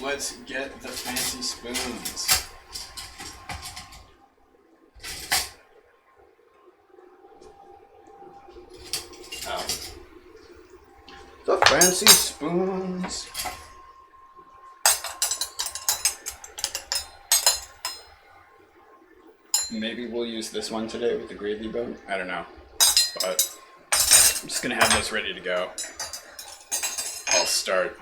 let's get the fancy spoons. The fancy spoons. Maybe we'll use this one today with the gravy boat. I don't know. But I'm just going to have this ready to go. I'll start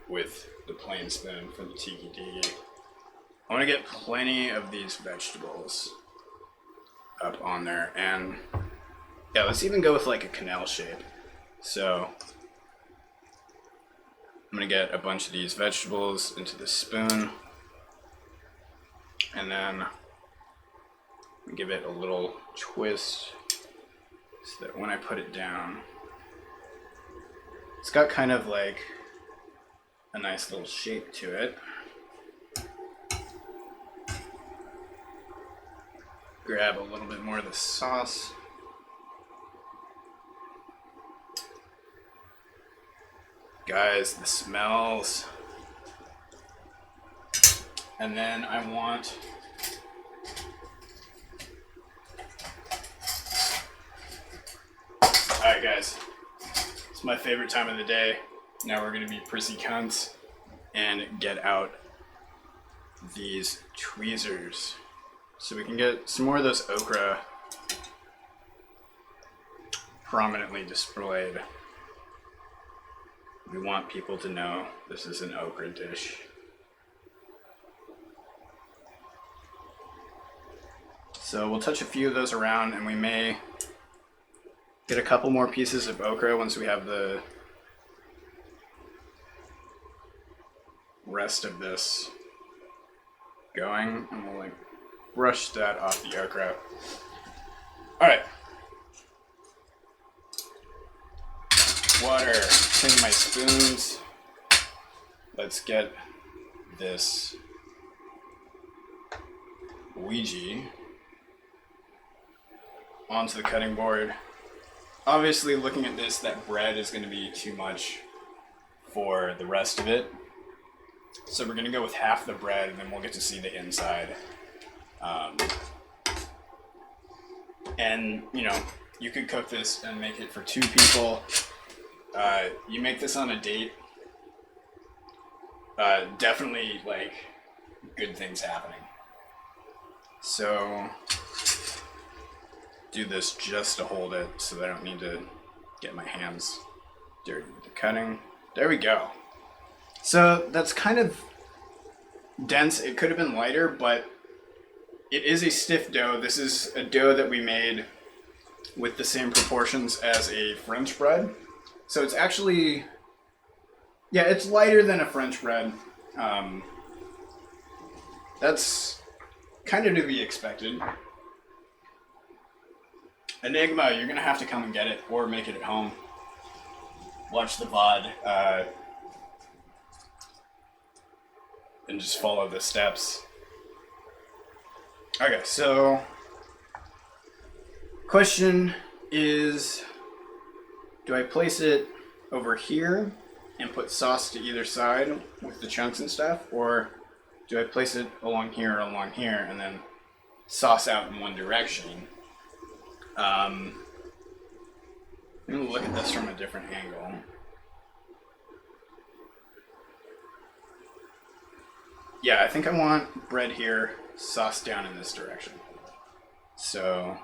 with the plain spoon for the tiki tiki. I want to get plenty of these vegetables up on there. And yeah, let's even go with like a canal shape. So I'm going to get a bunch of these vegetables into the spoon. And then give it a little twist so that when I put it down, it's got kind of like a nice little shape to it. Grab a little bit more of the sauce. Guys, the smells. And then I want alright guys, it's my favorite time of the day. Now we're going to be prissy cunts and get out these tweezers so we can get some more of those okra prominently displayed. We want people to know this is an okra dish. So we'll touch a few of those around, and we may get a couple more pieces of okra once we have the rest of this going, and we'll like brush that off the okra. Alright. Water, clean my spoons. Let's get this Ouija onto the cutting board. Obviously, looking at this, that bread is going to be too much for the rest of it. So we're going to go with half the bread, and then we'll get to see the inside. And, you know, you could cook this and make it for 2 people. You make this on a date. Definitely, like, good things happening. So do this just to hold it so that I don't need to get my hands dirty with the cutting. There we go. So that's kind of dense. It could have been lighter, but it is a stiff dough. This is a dough that we made with the same proportions as a French bread. So it's actually, yeah, it's lighter than a French bread. That's kind of to be expected. Enigma, you're gonna have to come and get it, or make it at home. Watch the VOD, and just follow the steps. Okay, so question is, do I place it over here and put sauce to either side with the chunks and stuff, or do I place it along here, and then sauce out in one direction? I'm going to look at this from a different angle. Yeah, I think I want bread here, sauce down in this direction. So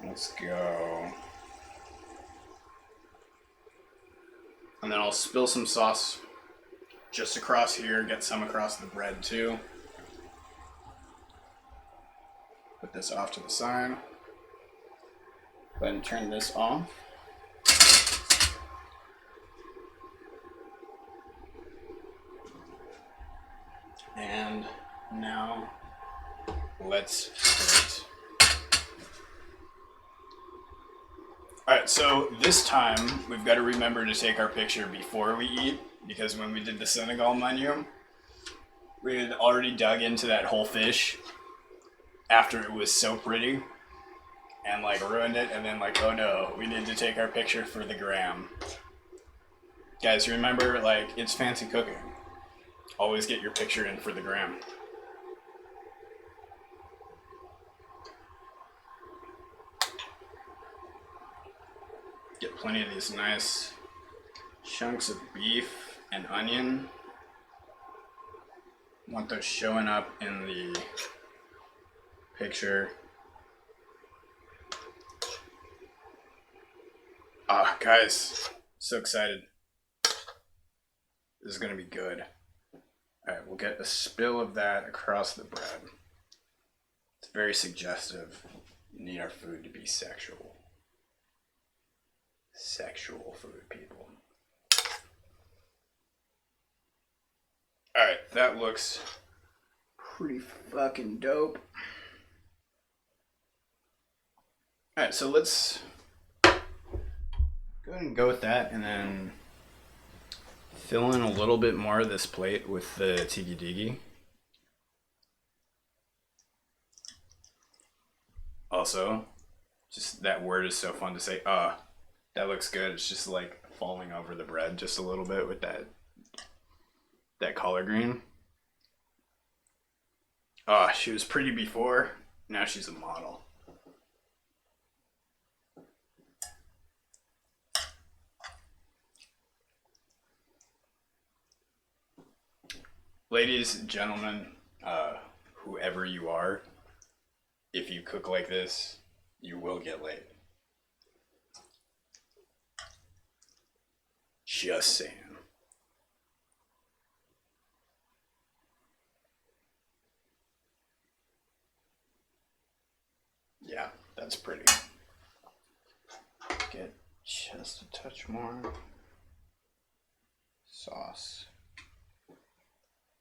let's go. And then I'll spill some sauce just across here, get some across the bread too. Put this off to the side. Go ahead and turn this off. And now let's do it. Alright, so this time we've got to remember to take our picture before we eat, because when we did the Senegal menu, we had already dug into that whole fish after it was so pretty and like ruined it, and then like, oh no, we need to take our picture for the gram. Guys, remember, like, it's fancy cooking. Always get your picture in for the gram. Get plenty of these nice chunks of beef and onion. Want those showing up in the picture. Ah, guys, so excited. This is gonna be good. All right, we'll get a spill of that across the bread. It's very suggestive. We need our food to be sexual. Sexual food, people. All right, that looks pretty fucking dope. All right, so let's go ahead and go with that, and then fill in a little bit more of this plate with the tiki digi. Also, just that word is so fun to say. That looks good. It's just like falling over the bread just a little bit with that collard green. She was pretty before. Now she's a model. Ladies and gentlemen, whoever you are, if you cook like this, you will get laid. Just saying. Yeah, that's pretty. Get just a touch more sauce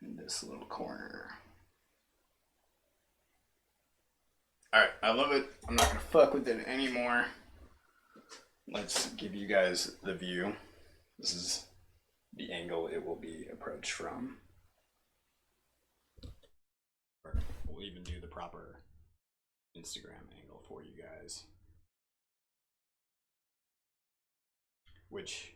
in this little corner. Alright, I love it. I'm not gonna fuck with it anymore. Let's give you guys the view. This is the angle it will be approached from. We'll even do the proper Instagram angle for you guys, which